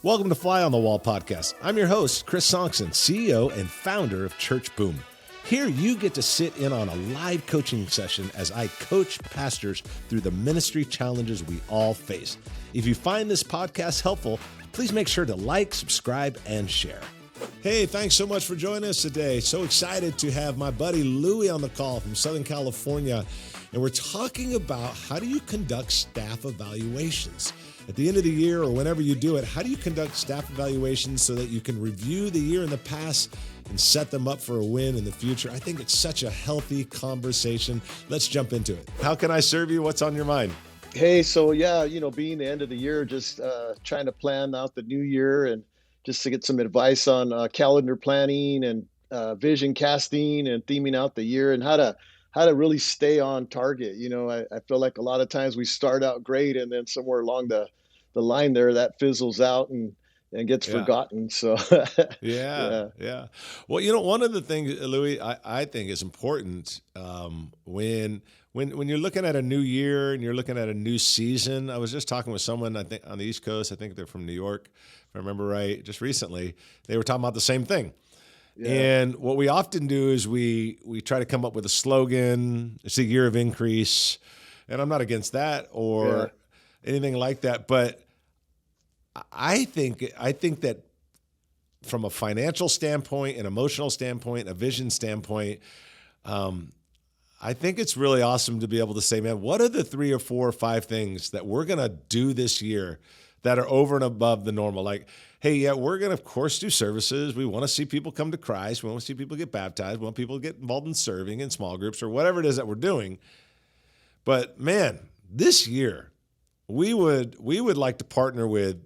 Welcome to Fly on the Wall podcast. I'm your host, Chris Sonksen, CEO and founder of Church Boom. Here you get to sit in on a live coaching session as I coach pastors through the ministry challenges we all face. If you find this podcast helpful, please make sure to like, subscribe, and share. Hey, thanks so much for joining us today. So excited to have my buddy Louie on the call from Southern California. And we're talking about how do you conduct staff evaluations? At the end of the year or whenever you do it, how do you conduct staff evaluations so that you can review the year in the past and set them up for a win in the future? I think it's such a healthy conversation. Let's jump into it. How can I serve you? What's on your mind? Hey, being the end of the year, just trying to plan out the new year and just to get some advice on calendar planning and vision casting and theming out the year and how to really stay on target. I feel like a lot of times we start out great and then somewhere along the line there that fizzles out and gets forgotten. So Yeah. Well, one of the things, Louie, I think is important when you're looking at a new year and you're looking at a new season. I was just talking with someone, I think on the East Coast, I think they're from New York, if I remember right, just recently. They were talking about the same thing. Yeah. And what we often do is we try to come up with a slogan. It's a year of increase. And I'm not against that or anything like that. But I think that from a financial standpoint, an emotional standpoint, a vision standpoint, I think it's really awesome to be able to say, man, what are the 3 or 4 or 5 things that we're going to do this year that are over and above the normal? Like, hey, yeah, we're going to, of course, do services. We want to see people come to Christ. We want to see people get baptized. We want people to get involved in serving in small groups or whatever it is that we're doing. But, man, this year, we would like to partner with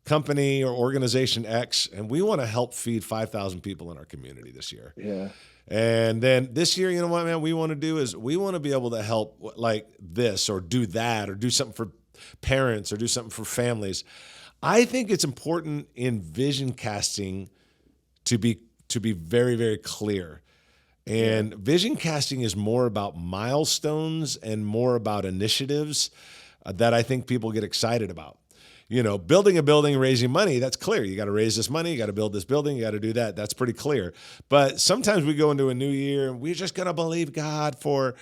company or organization X, and we want to help feed 5,000 people in our community this year. Yeah. And then this year, you know what, man, we want to do is we want to be able to help like this or do that or do something for parents or do something for families. I think it's important in vision casting to be very, very clear. And vision casting is more about milestones and more about initiatives that I think people get excited about. Building a building, raising money, that's clear. You got to raise this money, you got to build this building, you got to do that. That's pretty clear. But sometimes we go into a new year and we're just going to believe God for,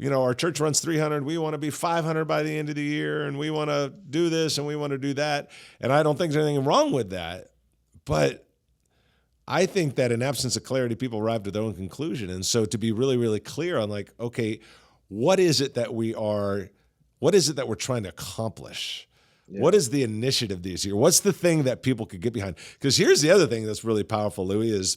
our church runs 300. We want to be 500 by the end of the year, and we want to do this and we want to do that. And I don't think there's anything wrong with that. But I think that in absence of clarity, people arrive to their own conclusion. And so to be really, really clear on like, okay, what is it that we're trying to accomplish? Yeah. What is the initiative this year? What's the thing that people could get behind? Because here's the other thing that's really powerful, Louie, is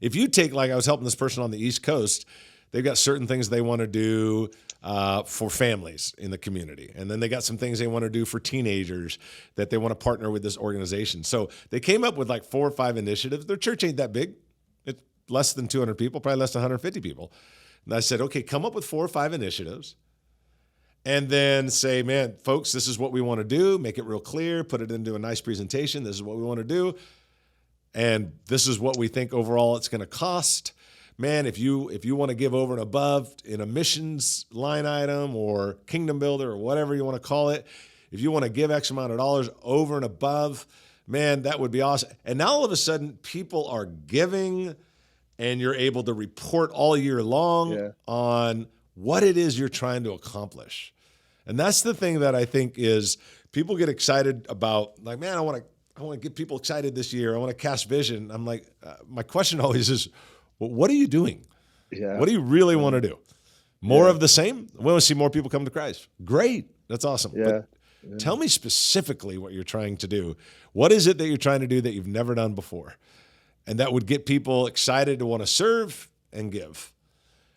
if you take, like I was helping this person on the East Coast, they've got certain things they want to do for families in the community. And then they got some things they want to do for teenagers that they want to partner with this organization. So they came up with like 4 or 5 initiatives. Their church ain't that big. It's less than 200 people, probably less than 150 people. And I said, okay, come up with 4 or 5 initiatives. And then say, man, folks, this is what we want to do. Make it real clear. Put it into a nice presentation. This is what we want to do. And this is what we think overall it's going to cost. Man, if you want to give over and above in a missions line item or kingdom builder or whatever you want to call it, if you want to give X amount of dollars over and above, man, that would be awesome. And now all of a sudden people are giving and you're able to report all year long on what it is you're trying to accomplish. And that's the thing that I think is people get excited about, like, man, I want to get people excited this year. I want to cast vision. I'm like, my question always is, well, what are you doing? Yeah. What do you really want to do? More of the same? We want to see more people come to Christ. Great. That's awesome. Yeah. But tell me specifically what you're trying to do. What is it that you're trying to do that you've never done before? And that would get people excited to want to serve and give.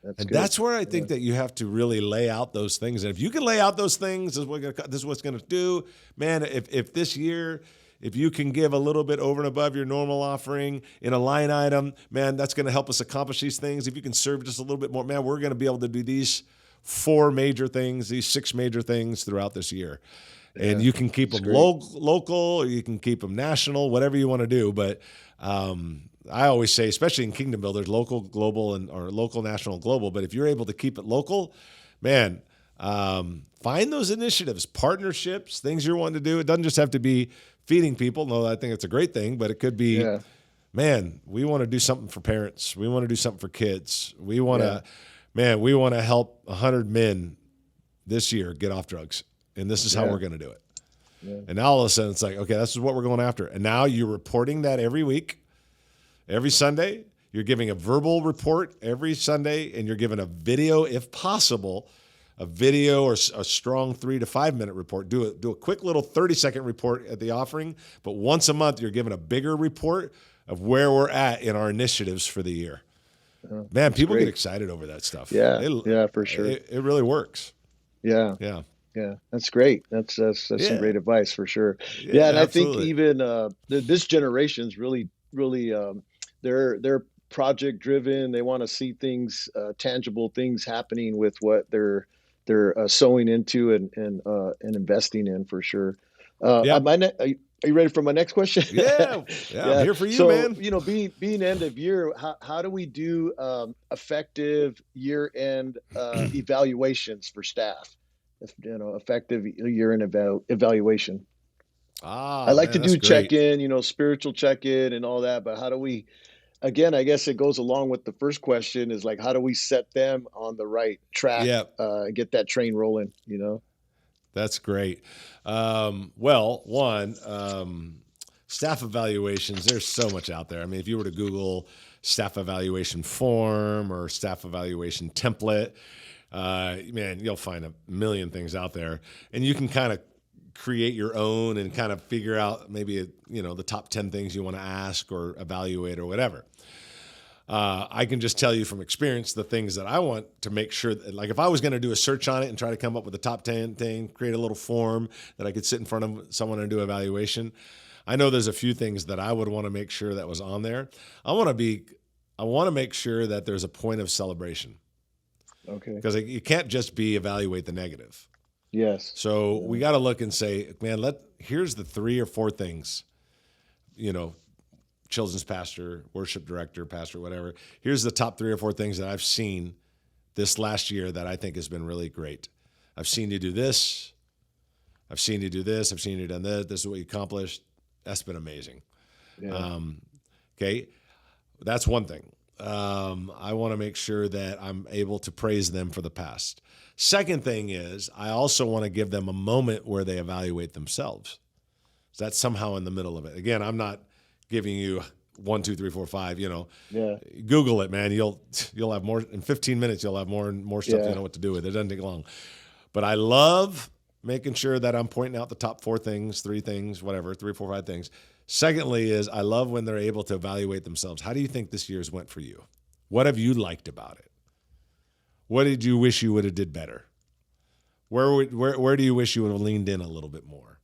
That's where I think that you have to really lay out those things. And if you can lay out those things, this is what's going to do. Man, if this year, if you can give a little bit over and above your normal offering in a line item, man, that's going to help us accomplish these things. If you can serve just a little bit more, man, we're going to be able to do these 4 major things, these 6 major things throughout this year. And you can keep them local or you can keep them national, whatever you want to do. But I always say, especially in kingdom builders, local, global, or local, national, global. But if you're able to keep it local, man, Find those initiatives, partnerships, things you're wanting to do. It doesn't just have to be feeding people. No, I think it's a great thing, but it could be, Yeah. man, we want to do something for parents. We want to do something for kids. We want Yeah. to, man, we want to help 100 men this year get off drugs. And this is how Yeah. we're going to do it. Yeah. And now all of a sudden it's like, okay, this is what we're going after. And now you're reporting that every week, every Sunday. You're giving a verbal report every Sunday, and you're giving a video, if possible, a video or a strong 3 to 5 minute report. Do a quick little 30-second report at the offering, but once a month you're giving a bigger report of where we're at in our initiatives for the year. Man, people great. get excited over that stuff. Yeah. Yeah, for sure. It really works. Yeah. Yeah. Yeah, that's great. That's some Yeah. great advice for sure. Yeah, Yeah, and I absolutely. think even this generation's really, they're project driven. They want to see things, tangible things happening with what they're sowing into and investing in for sure. Yeah. Are you ready for my next question? Yeah. Yeah. I'm Yeah. here for you, So, man. being end of year, how do we do effective year end evaluations for staff? Effective year end evaluation. I like Man, to that's do great. check in, spiritual check in and all that. But how do we? Again, I guess it goes along with the first question is like, how do we set them on the right track, Yeah. get that train rolling? That's great. Well, one, staff evaluations, there's so much out there. I mean, if you were to Google staff evaluation form or staff evaluation template, man, you'll find a million things out there. And you can kind of create your own and kind of figure out maybe, the top 10 things you want to ask or evaluate or whatever. I can just tell you from experience the things that I want to make sure that, like, if I was going to do a search on it and try to come up with the top 10 thing, create a little form that I could sit in front of someone and do evaluation. I know there's a few things that I would want to make sure that was on there. I want to make sure that there's a point of celebration, Okay. because you can't just be evaluate the negative. Yes. So we got to look and say, man, here's the 3 or 4 things, children's pastor, worship director, pastor, whatever. Here's the top 3 or 4 things that I've seen this last year that I think has been really great. I've seen you do this. I've seen you do this. I've seen you done this. This is what you accomplished. That's been amazing. Yeah. Okay. That's one thing. I want to make sure that I'm able to praise them for the past. Second thing is I also want to give them a moment where they evaluate themselves. So that's somehow in the middle of it. Again, I'm not giving you 1, 2, 3, 4, 5, Yeah. Google it, man. You'll have more in 15 minutes. You'll have more and more stuff Yeah. you know what to do with. It doesn't take long, but I love making sure that I'm pointing out the top 4 things, 3 things, whatever, 3, 4, 5 things. Secondly is I love when they're able to evaluate themselves. How do you think this year's went for you? What have you liked about it? What did you wish you would have did better? Where do you wish you would have leaned in a little bit more?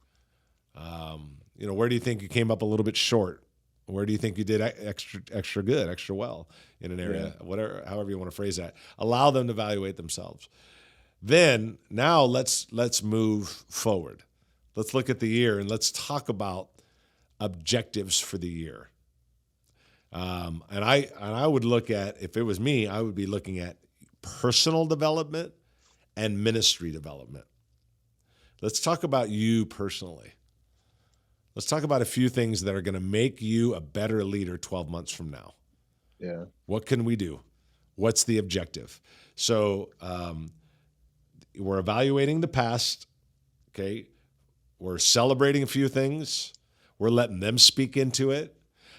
Where do you think you came up a little bit short? Where do you think you did extra good, extra well in an area? Whatever, however you want to phrase that. Allow them to evaluate themselves. Then now let's move forward. Let's look at the year and let's talk about objectives for the year. And I would look at, if it was me, I would be looking at personal development and ministry development. Let's talk about you personally. Let's talk about a few things that are going to make you a better leader 12 months from now. Yeah. What can we do? What's the objective? So we're evaluating the past, okay? We're celebrating a few things. We're letting them speak into it.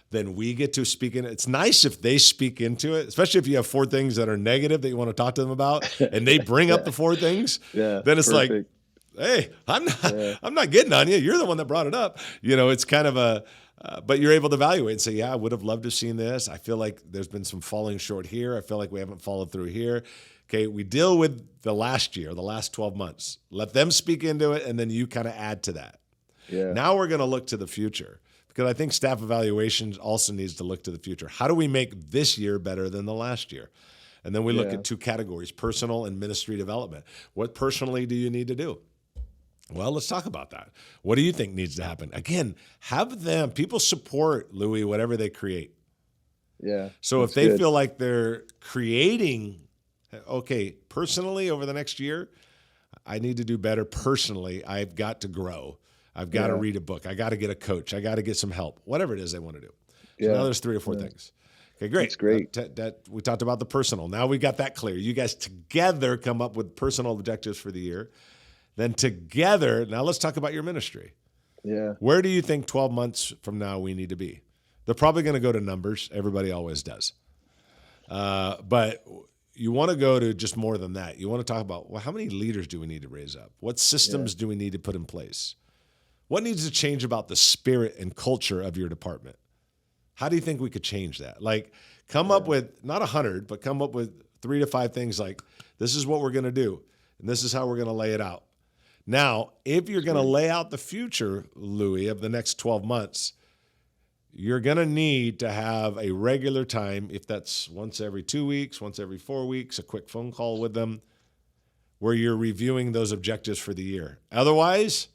Then we get to speak in it. It's nice if they speak into it, especially if you have 4 things that are negative that you want to talk to them about, and they bring up the 4 things. Yeah. Then it's Perfect. like, hey, I'm not getting on you. You're the one that brought it up. It's kind of but you're able to evaluate and say, yeah, I would have loved to have seen this. I feel like there's been some falling short here. I feel like we haven't followed through here. Okay, we deal with the last year, the last 12 months. Let them speak into it, and then you kind of add to that. Yeah. Now we're going to look to the future, because I think staff evaluations also needs to look to the future. How do we make this year better than the last year? And then we look at 2 categories, personal and ministry development. What personally do you need to do? Well, let's talk about that. What do you think needs to happen? Again, people support, Louie, whatever they create. Yeah. So if that's they good. feel like they're creating, okay, personally over the next year, I need to do better personally. I've got to grow. I've got to read a book. I got to get a coach. I got to get some help, whatever it is they want to do. So now there's 3 or 4 things. Okay, great. That's great. That we talked about the personal. Now we got that clear. You guys together come up with personal objectives for the year. Then together, now let's talk about your ministry. Yeah. Where do you think 12 months from now we need to be? They're probably going to go to numbers. Everybody always does. But you want to go to just more than that. You want to talk about, well, how many leaders do we need to raise up? What systems do we need to put in place? What needs to change about the spirit and culture of your department? How do you think we could change that? Like, come up with, not 100, but come up with 3 to 5 things like, this is what we're going to do, and this is how we're going to lay it out. Now, if you're going to lay out the future, Louie, of the next 12 months, you're going to need to have a regular time, if that's once every 2 weeks, once every 4 weeks, a quick phone call with them, where you're reviewing those objectives for the year. Otherwise,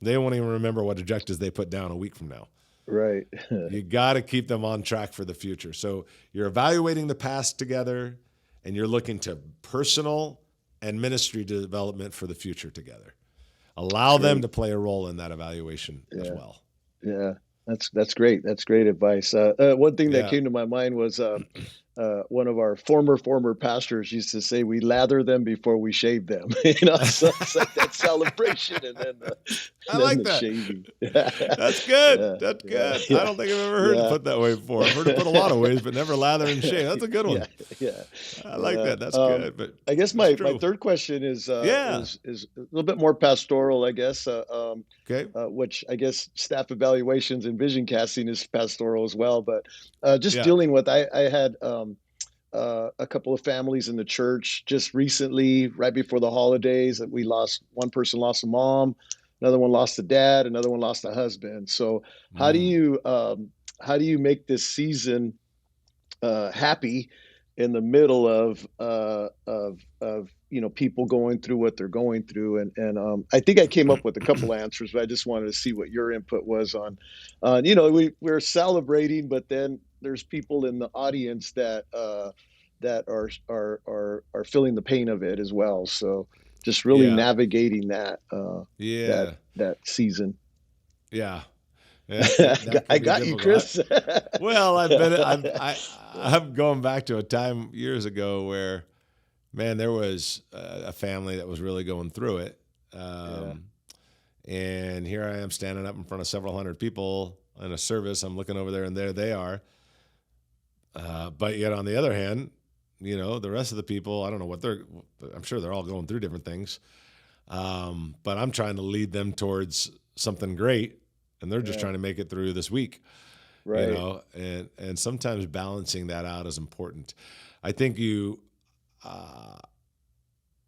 they won't even remember what objectives they put down a week from now. Right. You got to keep them on track for the future. So you're evaluating the past together, and you're looking to personal and ministry development for the future together. Allow them to play a role in that evaluation as well. Yeah, that's great. That's great advice. One thing that came to my mind was one of our former pastors used to say, "We lather them before we shave them." So it's like that celebration, and then I like that. shaving. That's good. That's good. I don't think I've ever heard it put that way before. I've heard it put a lot of ways, but never lather and shave. That's a good one. Yeah. I like that. That's good. But I guess my third question is a little bit more pastoral, I guess. Okay. Which I guess staff evaluations and vision casting is pastoral as well. But just dealing with, I had a couple of families in the church just recently, right before the holidays, that one person lost a mom, another one lost a dad, another one lost a husband. So how do you make this season happy in the middle of people going through what they're going through? And I think I came up with a couple answers, but I just wanted to see what your input was on we're celebrating, but then there's people in the audience that are feeling the pain of it as well. So just really navigating that that season. Yeah. I got you, Chris. Well, I'm going back to a time years ago where, man, there was a family that was really going through it. And here I am standing up in front of several hundred people in a service. I'm looking over there, and there they are. But yet on the other hand, the rest of the people, I don't know I'm sure they're all going through different things. But I'm trying to lead them towards something great, and they're just trying to make it through this week. Right. And sometimes balancing that out is important. I think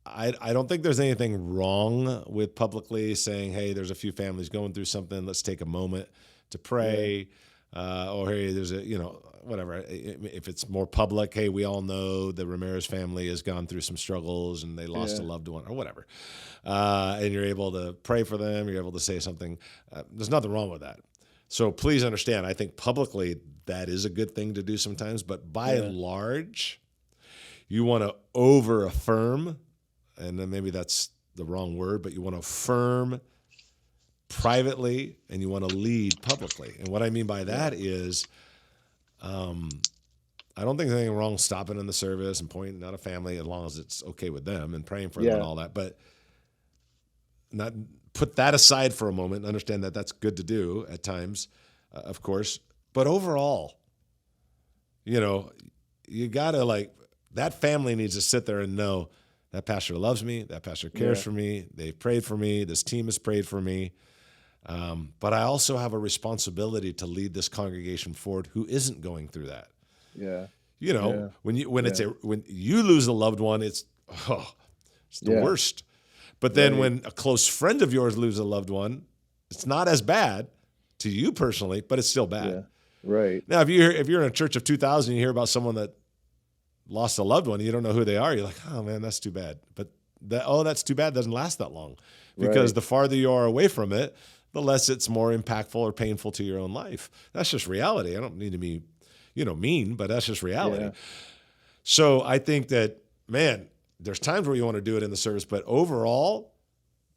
I don't think there's anything wrong with publicly saying, hey, there's a few families going through something. Let's take a moment to pray. Or, hey, there's whatever. If it's more public, hey, we all know the Ramirez family has gone through some struggles and they lost a loved one or whatever. And you're able to pray for them. You're able to say something. There's nothing wrong with that. So please understand, I think publicly that is a good thing to do sometimes, but by and large, you want to over-affirm, and then maybe that's the wrong word, but you want to affirm privately and you want to lead publicly. And what I mean by that is, I don't think there's anything wrong stopping in the service and pointing out a family as long as it's okay with them and praying for them and all that, but not put that aside for a moment and understand that that's good to do at times, of course. But overall, you got to that family needs to sit there and know that pastor loves me, that pastor cares for me, they've prayed for me, this team has prayed for me. But I also have a responsibility to lead this congregation forward who isn't going through that. Yeah. When you lose a loved one, it's the worst. But then when a close friend of yours loses a loved one, it's not as bad to you personally, but it's still bad. Yeah. Right. Now, if you're in a church of 2,000, and you hear about someone that lost a loved one, and you don't know who they are, you're like, oh man, that's too bad. But that's too bad doesn't last that long, because the farther you are away from it, the less it's more impactful or painful to your own life. That's just reality. I don't need to be, mean, but that's just reality. Yeah. So I think that, man, there's times where you want to do it in the service, but overall,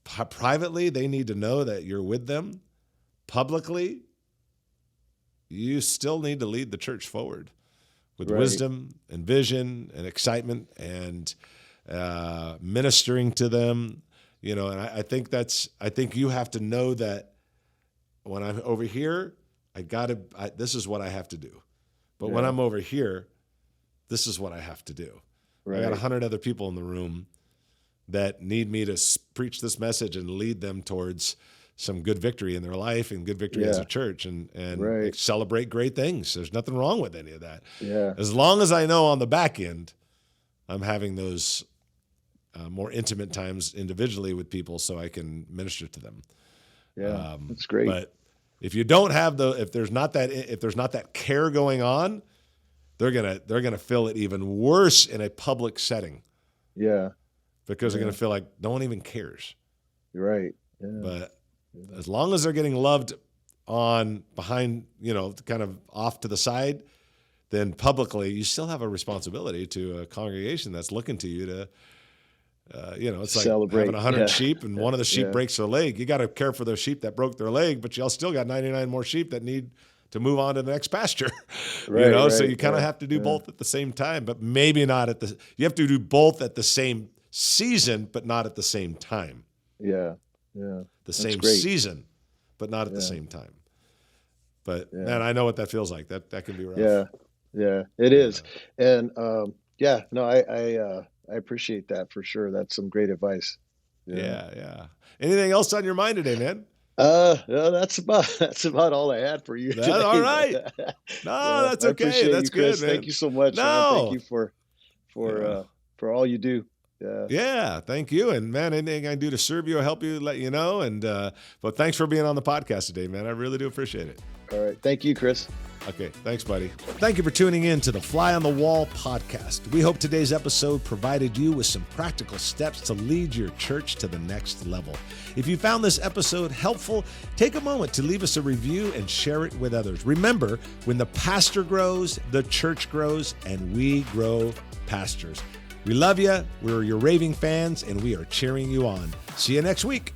privately, they need to know that you're with them. Publicly, you still need to lead the church forward with wisdom and vision and excitement and ministering to them. And I think you have to know that when I'm over here, this is what I have to do. But when I'm over here, this is what I have to do. Right. I got 100 other people in the room that need me to preach this message and lead them towards some good victory in their life and good victory as a church and celebrate great things. There's nothing wrong with any of that. Yeah. As long as I know on the back end, I'm having those more intimate times individually with people so I can minister to them. Yeah, that's great. But if you don't have if there's not that care going on, they're gonna feel it even worse in a public setting. Yeah, because they're gonna feel like no one even cares. You're right. Yeah. But as long as they're getting loved on behind, kind of off to the side, then publicly you still have a responsibility to a congregation that's looking to you to. It's like celebrate. Having 100 sheep and one of the sheep breaks their leg. You got to care for those sheep that broke their leg, but you still got 99 more sheep that need to move on to the next pasture. So you kind of have to do both at the same time, but maybe not you have to do both at the same season, but not at the same time. Yeah. The same season, but not at the same time. But man, I know what that feels like. That can be rough. Yeah, it is. And I appreciate that for sure. That's some great advice. Yeah. Anything else on your mind today, man? No, that's about all I had for you today. All right. No, that's okay. That's good, man. Thank you so much. No. Man. Thank you for all you do. Yeah. Thank you. And man, anything I can do to serve you or help you, let you know. And but thanks for being on the podcast today, man. I really do appreciate it. All right. Thank you, Chris. Okay. Thanks, buddy. Thank you for tuning in to the Fly on the Wall podcast. We hope today's episode provided you with some practical steps to lead your church to the next level. If you found this episode helpful, take a moment to leave us a review and share it with others. Remember, when the pastor grows, the church grows, and we grow pastors. We love you. We're your raving fans, and we are cheering you on. See you next week.